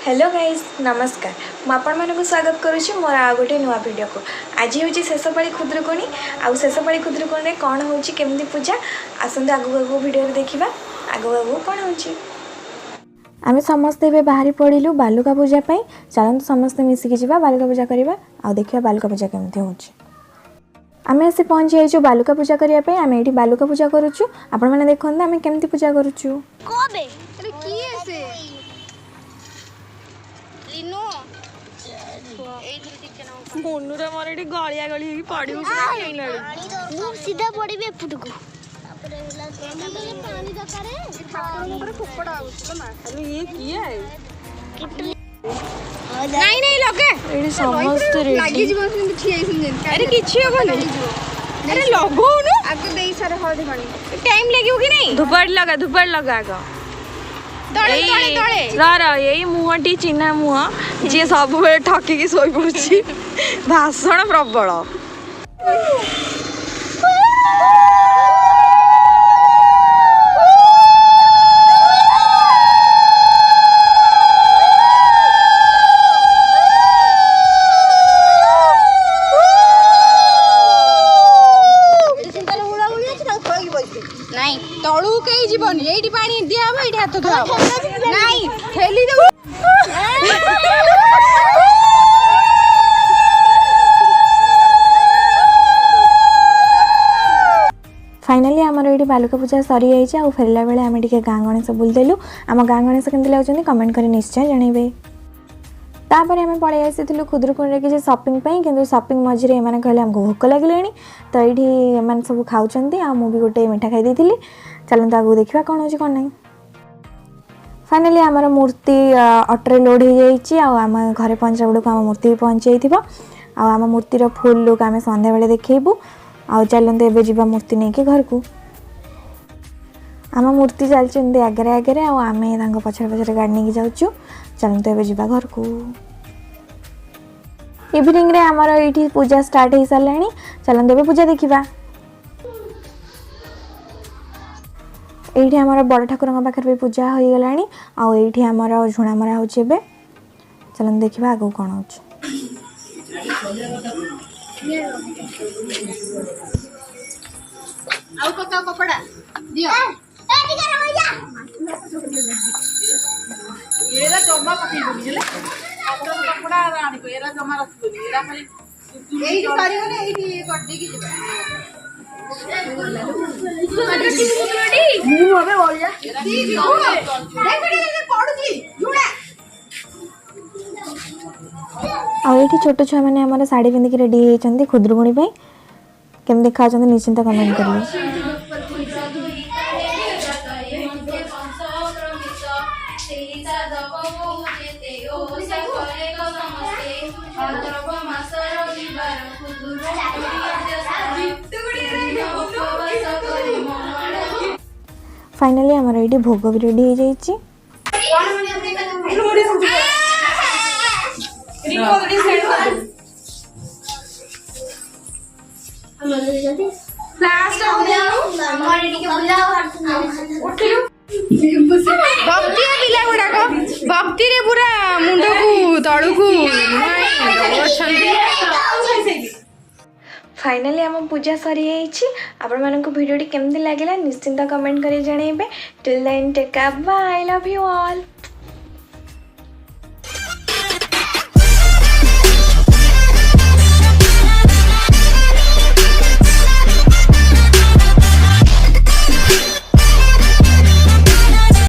Hello guys नमस्कार मुझे स्वागत करुच्ची मोर आ गोटे नुआ वीडियो को। आज हूँ शेष पाड़ी खुदुरुकुणी आउ शेष पाड़ी खुदुरुकुणी कौन होमती पूजा आसतु आगु आगु वीडियो देखा आगु आगु कौन हो। आम समस्ते ए बाहरी पड़ू बालुका पूजा चलते समस्ते मिसिकी जा बालुका पूजा करवा आ देखा बालुका पूजा केमती हो। आम आसी पहुँची जाइए बालुका पूजा करने आम ये बालुका पूजा करुचु आपण मैंने देखते आम केमती पूजा करुचु। मुनुरा मोर एठी गलिया गली ही पड़िउ सीधा पड़ी एपटू पानी दरकार फुकड़ा अरे ये किए नहीं नहीं लगे एडी समस्त रेडी लागी जीवन से ठिया सुन अरे किछि होबो अरे लगो न आगे देई सारे हल्दी पानी टाइम लागियो कि नहीं धुपाड़ लगा आगे यही मुहटी चिन्हा मुह जी सब ठकिकी शोई पड़ी भाषण प्रबल। नहीं तलू कहीं जीवन ये पानी दिया ये हाथ धुआ नहीं ठेली दे फाइनाली आमर ये बालुका पूजा सरी जाइए फेरला बेले आम टे गाँ गणेश बुलदेलु आम गाँ गणेश केमती लगे कमेंट कर निश्चय जनइबे। तापर आम पड़े आसी खुदुरुकुणी किसी सपिंग कि सपिंग मझे एम कहले आमको भोक लगे तो ये एम सब खाऊँ भी गोटे मिठा खाई चलते आगे देखा कौन हो कौन ना। फाइनाली आमर मूर्ति ऑटो लोड हो जाम घरे पहुँचा बेलू आम मूर्ति भी पहुँची आम मूर्तिर फुल लुक आम सन्ध्या बेले देखू आ चलते एवं जा मूर्ति नहीं कि घर को आम मूर्ति चलते आगे आगे आम पछे पछे गाड़ी नहीं जाऊँ चलते एवं जा घर को। इवनिंग रे आमर ये पूजा स्टार्ट हो सारे चलते एवं पूजा देखा। ये आमर बड़ ठाकुर पाखे भी पूजा हो गलानी आईठी आमर झुणा मरा हो चलते देखा आगे कौन हो। आउ पका कपड़ा दियो एरा जम्मा पकई दोनी हेला कपड़ा रानी को एरा जम्मा रख दोनी एरा खाली एई सारी ने एई कर दे की जेबा मु हबे बोल जा देखड़ी ये पड़ुची जुड़ा आईठी छोट छुआ मैंने आम शाढ़ी पिंधिक रेडी होती खुदुरुकुणी केम देखा निश्चिंत कमेंट करेंगे। फाइनाली आमर ये भोग भी रेडी हो जाइए। भक्ति रे पूरा मुंड को तलू को फाइनाली आम पूजा सरी आपण मानक वीडियो केमती लगे निश्चिंत कमेंट कर जनइबे। Till then take care bye love you all.